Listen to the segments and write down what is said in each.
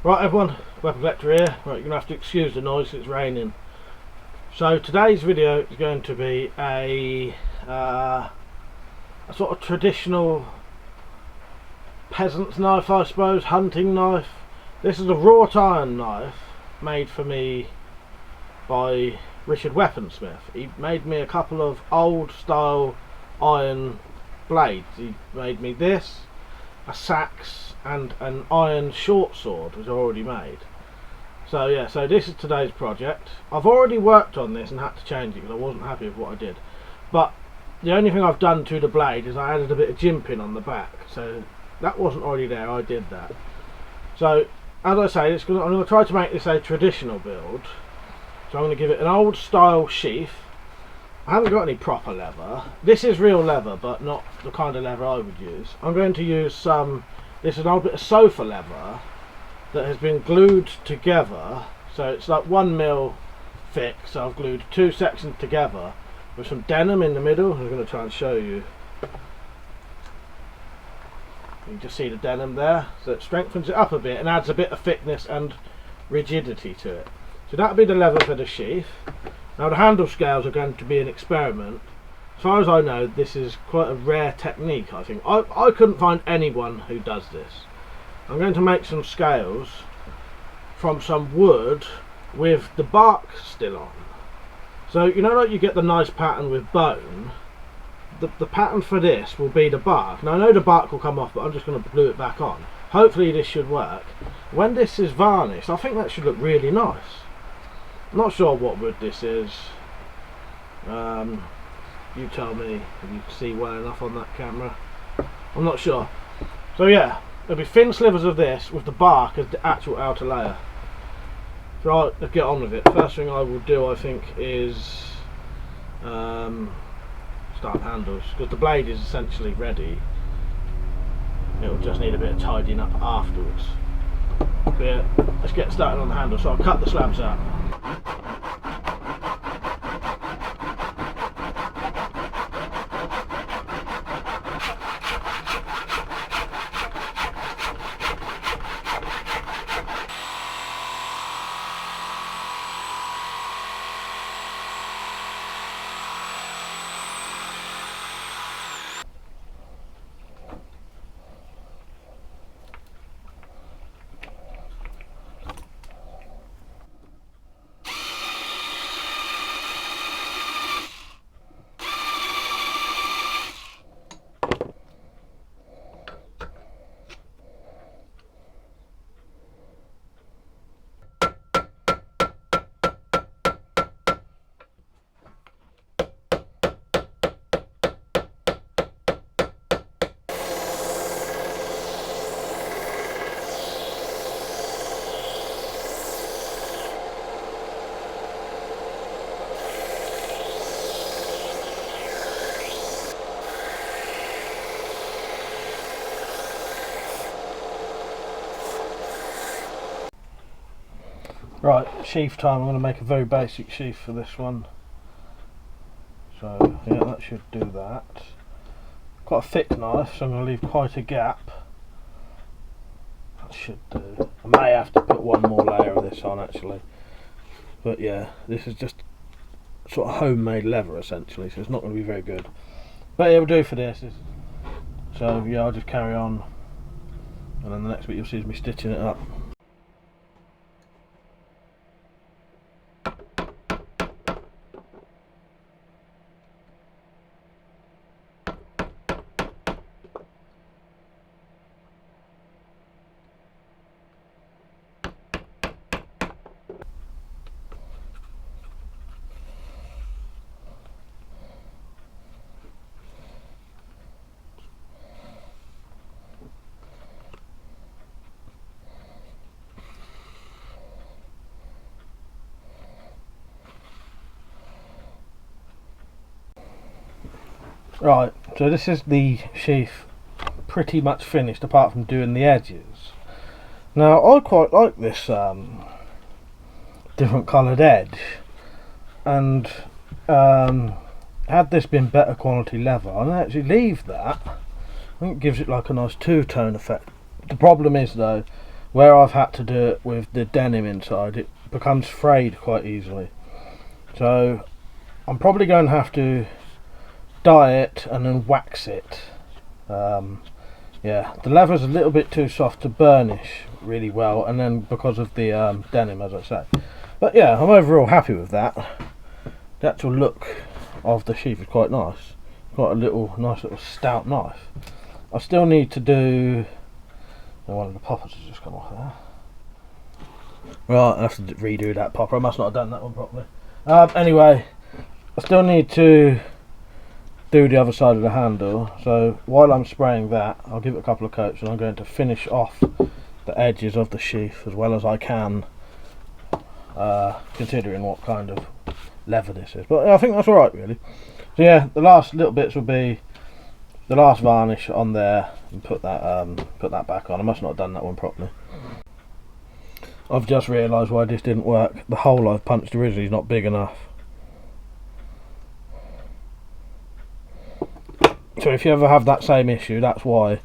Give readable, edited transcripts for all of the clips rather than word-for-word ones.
Right everyone, WeaponCollector here. Right, you're going to have to excuse the noise, it's raining. So today's video is going to be a sort of traditional peasant's knife, I suppose, hunting knife. This is a wrought iron knife made for me by Richard Weaponsmith. He made me a couple of old style iron blades. He made me this, a sax and an iron short sword which I already made. So yeah, so this is today's project. I've already worked on this and had to change it because I wasn't happy with what I did. But the only thing I've done to the blade is I added a bit of jimping on the back. So that wasn't already there, I did that. So as I say, I'm going to try to make this a traditional build. So I'm going to give it an old style sheath. I haven't got any proper leather. This is real leather, but not the kind of leather I would use. I'm going to use this is an old bit of sofa leather that has been glued together. So it's like 1 mil thick. So I've glued two sections together with some denim in the middle. I'm going to try and show you. You can just see the denim there. So it strengthens it up a bit and adds a bit of thickness and rigidity to it. So that'll be the leather for the sheath. Now the handle scales are going to be an experiment. As far as I know, this is quite a rare technique, I think. I couldn't find anyone who does this. I'm going to make some scales from some wood with the bark still on. So you know, like you get the nice pattern with bone, the pattern for this will be the bark. Now I know the bark will come off, but I'm just going to glue it back on. Hopefully this should work. When this is varnished, I think that should look really nice. Not sure what wood this is. You tell me if you can see well enough on that camera. I'm not sure. So yeah, there'll be thin slivers of this with the bark as the actual outer layer. Right, let's get on with it. First thing I will do, I think, is start handles, because the blade is essentially ready. It'll just need a bit of tidying up afterwards. But yeah, let's get started on the handle. So I'll cut the slabs out. Right, sheath time. I'm going to make a very basic sheath for this one. So yeah, that should do that. Quite a thick knife, so I'm going to leave quite a gap. That should do. I may have to put one more layer of this on actually. But yeah, this is just sort of homemade leather essentially, so it's not going to be very good. But yeah, we'll do for this. So yeah, I'll just carry on. And then the next bit you'll see is me stitching it up. Right, so this is the sheath pretty much finished apart from doing the edges. Now I quite like this different coloured edge, and had this been better quality leather I'd actually leave that. I think it gives it like a nice two-tone effect. The problem is though, where I've had to do it with the denim inside, it becomes frayed quite easily. So I'm probably going to have to dye it and then wax it. Yeah, the leather's a little bit too soft to burnish really well, and then because of the denim, as I say. But yeah, I'm overall happy with that. The actual look of the sheath is quite nice. Quite a nice little stout knife. I still need to do... one of the poppers has just come off there. Right, I have to redo that popper. I must not have done that one properly. Anyway, I still need to do the other side of the handle. So while I'm spraying that, I'll give it a couple of coats, and I'm going to finish off the edges of the sheath as well as I can, considering what kind of leather this is. But I think that's alright, really. So yeah, the last little bits will be the last varnish on there, and put that back on. I must not have done that one properly. I've just realised why this didn't work. The hole I've punched originally is not big enough. So if you ever have that same issue, that's why.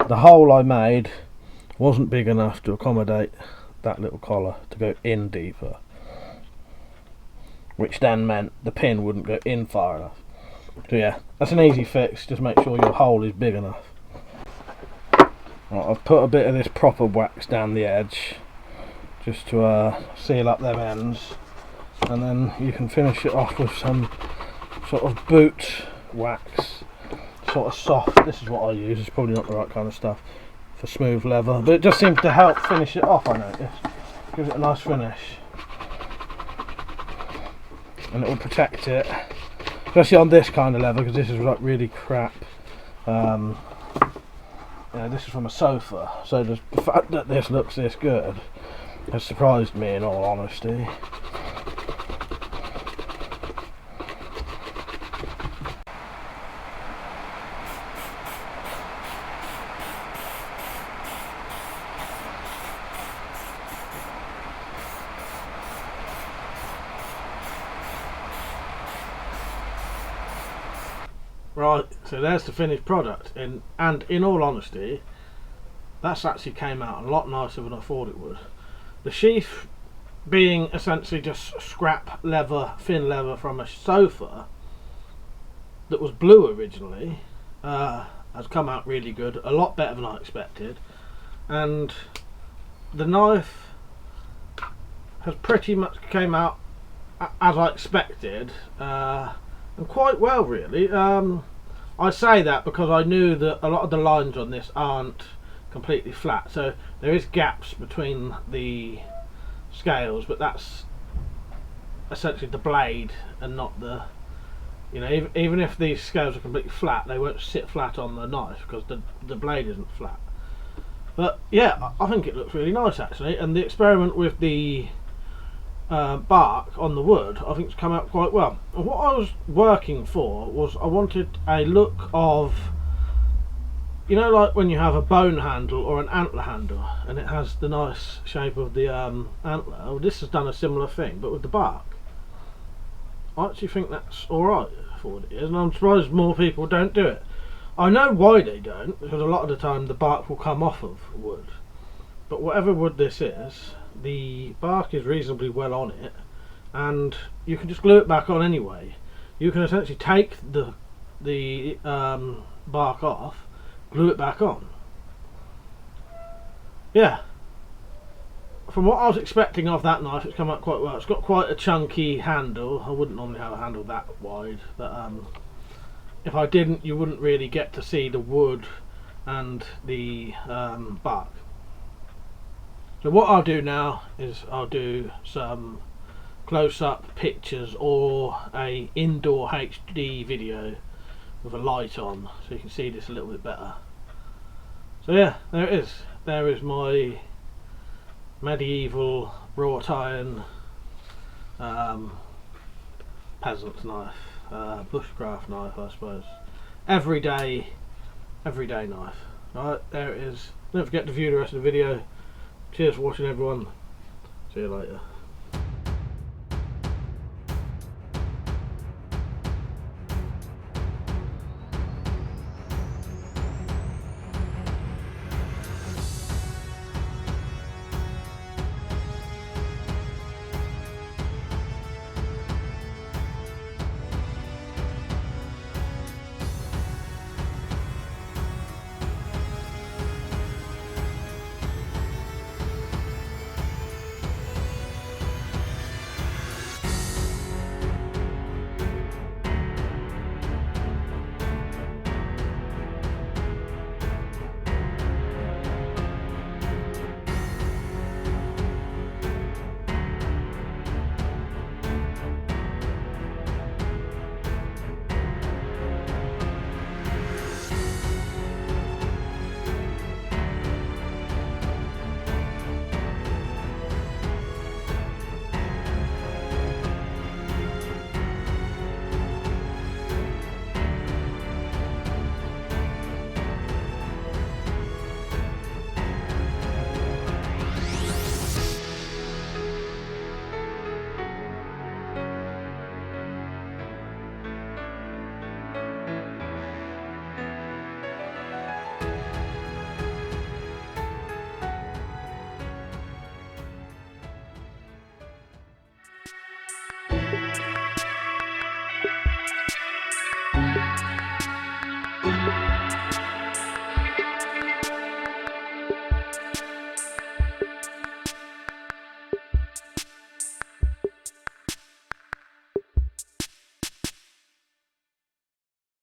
The hole I made wasn't big enough to accommodate that little collar to go in deeper, which then meant the pin wouldn't go in far enough. So yeah, that's an easy fix. Just make sure your hole is big enough. Right, I've put a bit of this proper wax down the edge just to seal up them ends, and then you can finish it off with some sort of boot wax, sort of soft. This is what I use. It's probably not the right kind of stuff for smooth leather, but it just seems to help finish it off, I notice. Gives it a nice finish, and it will protect it, especially on this kind of leather, because this is like really crap. Yeah, this is from a sofa, so the fact that this looks this good has surprised me, in all honesty. Right, so there's the finished product, and in all honesty, that's actually came out a lot nicer than I thought it would. The sheath, being essentially just scrap leather, thin leather from a sofa that was blue originally, has come out really good, a lot better than I expected, and the knife has pretty much came out as I expected, and quite well, really. I say that because I knew that a lot of the lines on this aren't completely flat, so there is gaps between the scales, but that's essentially the blade and not the, you know, even if these scales are completely flat, they won't sit flat on the knife because the blade isn't flat. But yeah, I think it looks really nice actually, and the experiment with the bark on the wood I think it's come out quite well. And what I was working for was, I wanted a look of, you know, like when you have a bone handle or an antler handle and it has the nice shape of the antler. Well, this has done a similar thing but with the bark. I actually think that's alright for what it is, and I'm surprised more people don't do it. I know why they don't, because a lot of the time the bark will come off of wood, but whatever wood this is, the bark is reasonably well on it, and you can just glue it back on anyway. You can essentially take the bark off, glue it back on. Yeah, from what I was expecting of that knife, it's come out quite well. It's got quite a chunky handle. I wouldn't normally have a handle that wide, but if I didn't, you wouldn't really get to see the wood and the bark. So what I'll do now is I'll do some close-up pictures or a indoor HD video with a light on, so you can see this a little bit better. So yeah, there it is. There is my medieval wrought iron peasant's knife, bushcraft knife, I suppose. Everyday knife. Right, there it is. Don't forget to view the rest of the video. Cheers for watching, everyone. See you later.